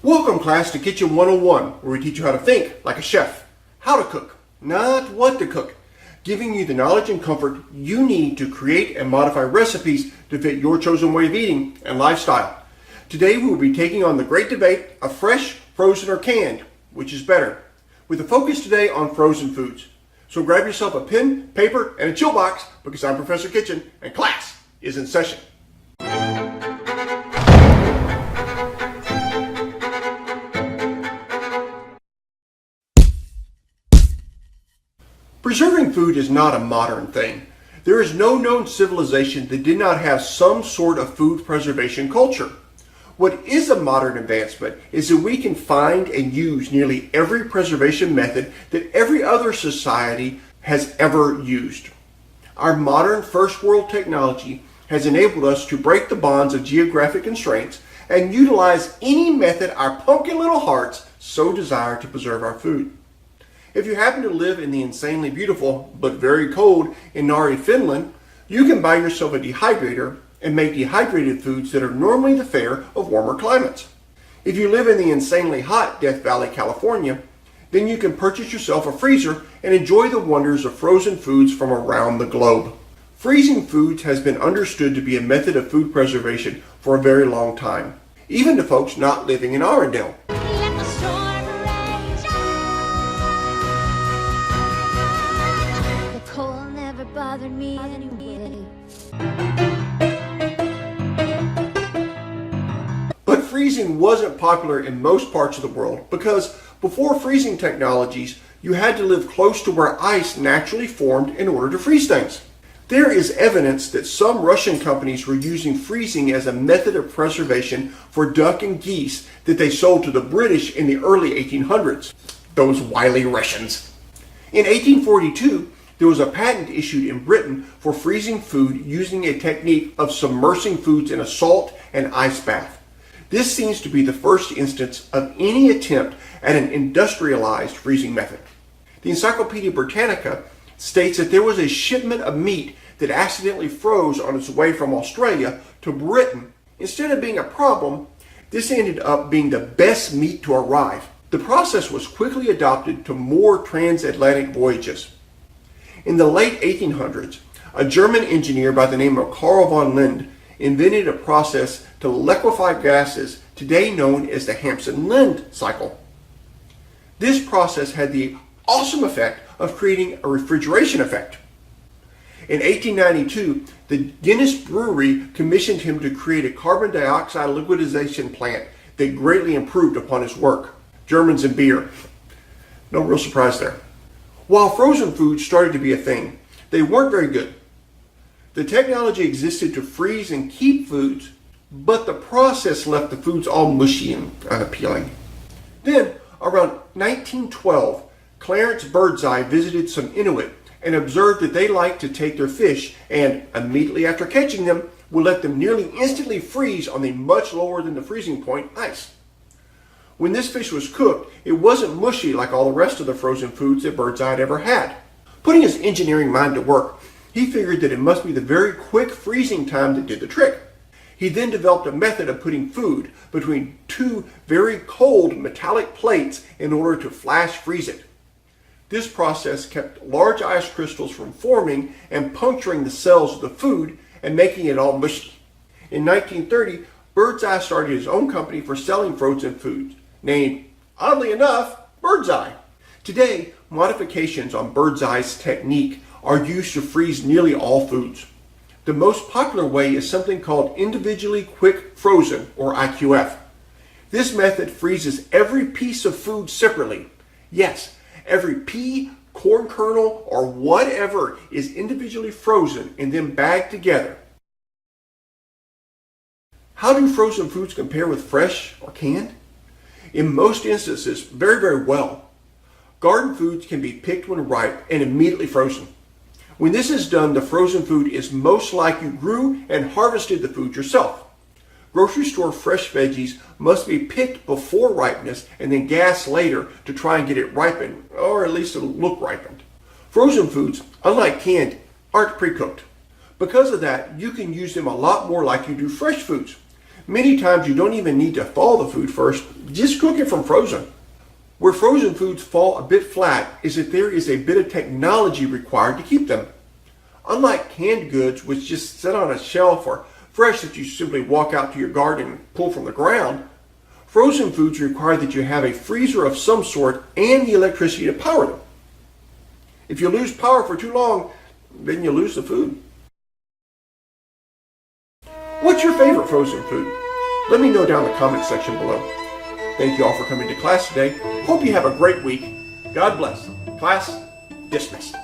Welcome, class, to Kitchen 101, where we teach you how to think like a chef. How to cook, not what to cook. Giving you the knowledge and comfort you need to create and modify recipes to fit your chosen way of eating and lifestyle. Today we will be taking on the great debate of fresh, frozen, or canned, which is better, with a focus today on frozen foods. So grab yourself a pen, paper, and a chill box because I'm Professor Kitchen and class is in session. Preserving food is not a modern thing. There is no known civilization that did not have some sort of food preservation culture. What is a modern advancement is that we can find and use nearly every preservation method that every other society has ever used. Our modern first world technology has enabled us to break the bonds of geographic constraints and utilize any method our pumpkin little hearts so desire to preserve our food. If you happen to live in the insanely beautiful but very cold Inari, Finland, you can buy yourself a dehydrator and make dehydrated foods that are normally the fare of warmer climates. If you live in the insanely hot Death Valley, California, then you can purchase yourself a freezer and enjoy the wonders of frozen foods from around the globe. Freezing foods has been understood to be a method of food preservation for a very long time, even to folks not living in Arendelle. Bothered me anyway. But freezing wasn't popular in most parts of the world because before freezing technologies, you had to live close to where ice naturally formed in order to freeze things. There is evidence that some Russian companies were using freezing as a method of preservation for duck and geese that they sold to the British in the early 1800s. Those wily Russians. In 1842, there was a patent issued in Britain for freezing food using a technique of submersing foods in a salt and ice bath. This seems to be the first instance of any attempt at an industrialized freezing method. The Encyclopedia Britannica states that there was a shipment of meat that accidentally froze on its way from Australia to Britain. Instead of being a problem, this ended up being the best meat to arrive. The process was quickly adopted to more transatlantic voyages. In the late 1800s, a German engineer by the name of Carl von Linde invented a process to liquefy gases today known as the Hampson-Linde cycle. This process had the awesome effect of creating a refrigeration effect. In 1892, the Guinness Brewery commissioned him to create a carbon dioxide liquidization plant that greatly improved upon his work. Germans and beer. No real surprise there. While frozen foods started to be a thing, they weren't very good. The technology existed to freeze and keep foods, but the process left the foods all mushy and unappealing. Then, around 1912, Clarence Birdseye visited some Inuit and observed that they liked to take their fish and, immediately after catching them, would let them nearly instantly freeze on the much lower than the freezing point ice. When this fish was cooked, it wasn't mushy like all the rest of the frozen foods that Birdseye had ever had. Putting his engineering mind to work, he figured that it must be the very quick freezing time that did the trick. He then developed a method of putting food between two very cold metallic plates in order to flash freeze it. This process kept large ice crystals from forming and puncturing the cells of the food and making it all mushy. In 1930, Birdseye started his own company for selling frozen foods, named, oddly enough, Birdseye. Today, modifications on Birdseye's technique are used to freeze nearly all foods. The most popular way is something called individually quick frozen, or IQF. This method freezes every piece of food separately. Yes, every pea, corn kernel, or whatever is individually frozen and then bagged together. How do frozen foods compare with fresh or canned? In most instances, very, very well. Garden foods can be picked when ripe and immediately frozen. When this is done, the frozen food is most like you grew and harvested the food yourself. Grocery store fresh veggies must be picked before ripeness and then gassed later to try and get it ripened, or at least it'll look ripened. Frozen foods, unlike canned, aren't pre-cooked. Because of that, you can use them a lot more like you do fresh foods. Many times you don't even need to thaw the food first, just cook it from frozen. Where frozen foods fall a bit flat is that there is a bit of technology required to keep them. Unlike canned goods, which just sit on a shelf or fresh that you simply walk out to your garden and pull from the ground, frozen foods require that you have a freezer of some sort and the electricity to power them. If you lose power for too long, then you lose the food. What's your favorite frozen food? Let me know down in the comment section below. Thank you all for coming to class today. Hope you have a great week. God bless. Class dismissed.